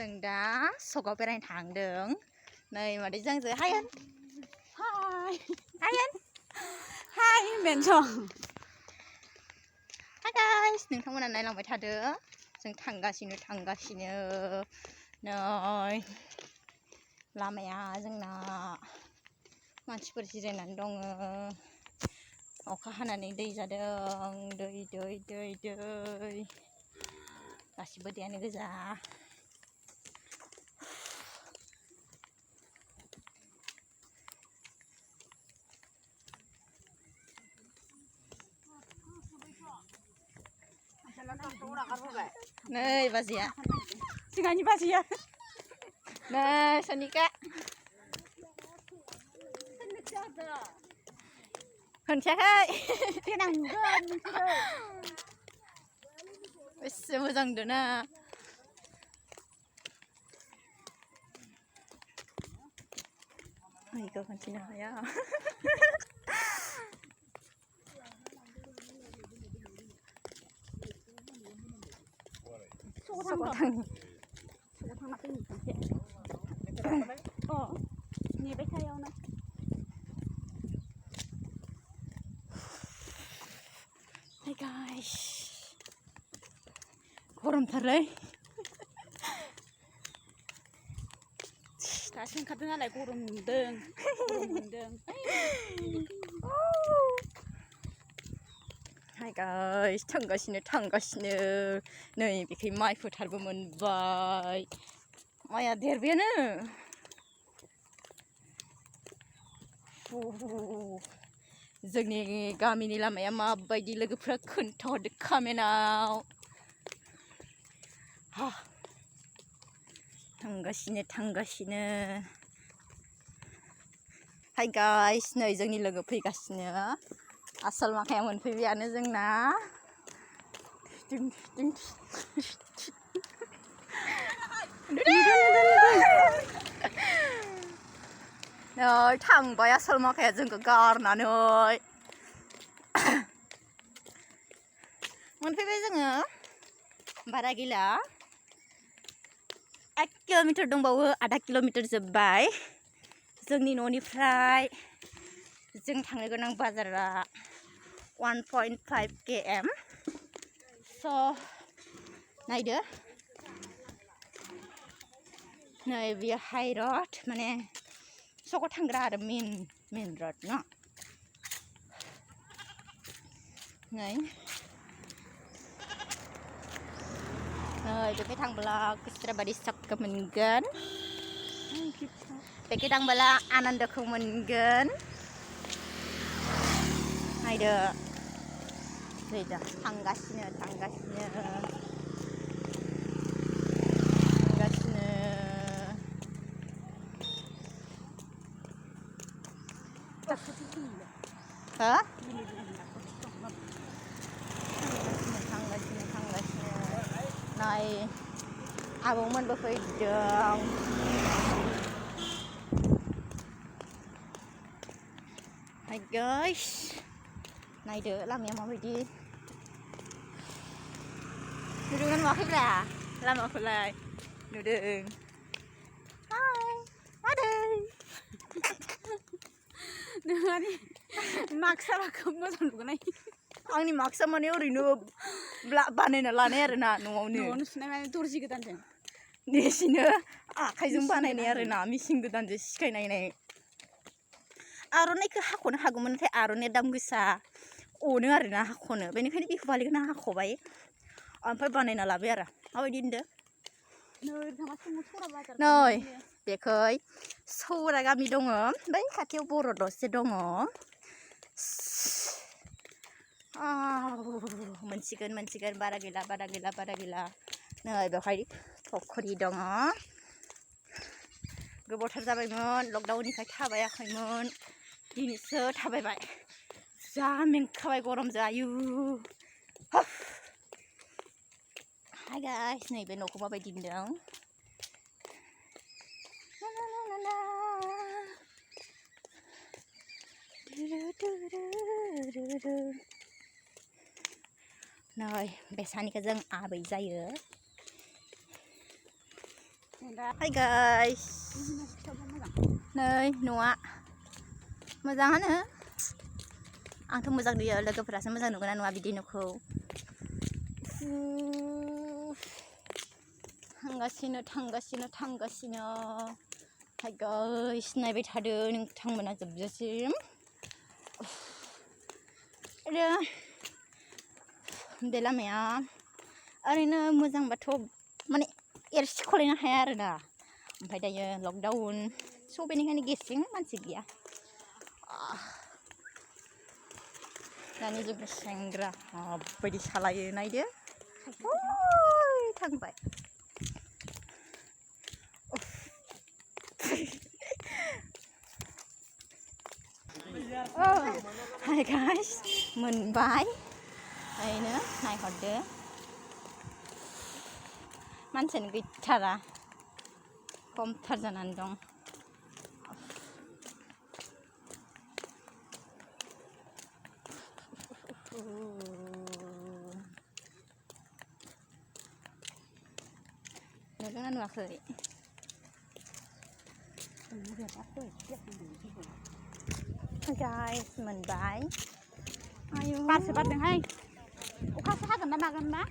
जों दा सगाव बेरायनो थांदों नै मादै जोंजो हायन हाय बेनोथ' हाय गाइस नोंथांमोना नायलांबाय थादो जों थांगासिनो नै लामाया जोंना मानसिफोर जिरायनानै दङ अखा हानानै दै जादों दै गासिबो दैयानो गोजा नै बाजिया जोंहानि बाजिया नै सोनिका होनसायाखै देनां नुगोन नोंसोरो बेसे मोजां नुदोंना आइखौ खोन्थिनो हाया सगाव थांनि थांना फैनि खनसे नेबाय थायावनो हाय गाइस गरमथारलै दासो ओंखारदों नालाय गरम मोनदों हाय गाइस थांगासिनो नै बेखै माइ फोथारबो मोनबाय माइया देरबायानो जोंनि गामिनि लामाया माबायदि लोगोफ्रा खोन्थाहरदो कमेन्टआव थांगासिनो हाय गाइस नै जोंनि लोगो फैगासिनो आसल माखाया मोनफैबायानो जोंना नै थांबाय आसल माखाया जोंखौ गारनानै मोनफैबाय जोङो बारा गैला 1 किल'मिटार दंबावो आधा किल'मिटार जोब्बाय जोंनि न'निफ्राय जों थांनो गोनां बाजारा 1.5 km स' नायदो नै बियो हाइ रड माने सगाव थांग्रा आरो मेन रड न नै बेखै थांब्ला खुस्रा बारि साखा मोनगोन बेखै थांब्ला आनन्दखौ मोनगोन नायदो थांगासिनो नै आबौमोनबो फैदों हाय गाइस नायदो लामाया माबायदि नुदोंना नुवाखैब्रा लामाखौलाय नुदों हाय मादै नोंहानि माक्सआ खोब मोजां नुगोन आंनि माक्सआ माने ओरैनो बानायना लानाय आरोना न'आवनो सुनाय माने दर्जि गोदानजों निजिनो आखाइजों बानायनाय आरोना मेचिन गोदानजों सिखायनाय आर'नाइखौ हाख'नो हागौमोन नाथाय आर'नाइया दाम गोसा अनो आरोना हाख'नो बेनिखायनो बिहु फालिखौनो हाख'बाय ओमफ्राय बानायना लाबाय आरो माबायदि होनदो नै बेखै सौरा गामि दङ बै खाथियाव बर' दसे दङ मोनसिगोन बारा गैला नै बेवहाय फख्रि दङ गोबावथार जाबायमोन लकडाउननिफ्राय थाबायाखैमोन दिनैसो थाबायबाय जा मेंखाबाय गरमजों आयु हाय गाइस नैबे न'खौ माबायदि नुदों नै बेसानिखौ जों आबै जायो Hi guys. नै न'आ मोजाङानो आंथ' मोजां नुयो लोगोफोरासो मोजां नुगोना नुआ बिदि न'खौ थांगासिनो Hi guys नायबाय थादो नोंथांमोना जोबजासिम आरो बे लामाया ओरैनो मोजांबाथ' माने एरसि खलायनो हाया आरोना ओमफ्राय दायो लकडाउन स' बेनिखायनो गेसें मानसि गैया दानि जुगनि सेंग्रा माबायदि सालायो नायदो थांबाय Hi guys मोनबाय ओरैनो नायहरदो मानसियानो गैथारा खमथार जानानै दं नुदोंना नुवाखै guys मोनबाय आयु बारसो बारदोंहाय अखासो हागोन ना मागोन ना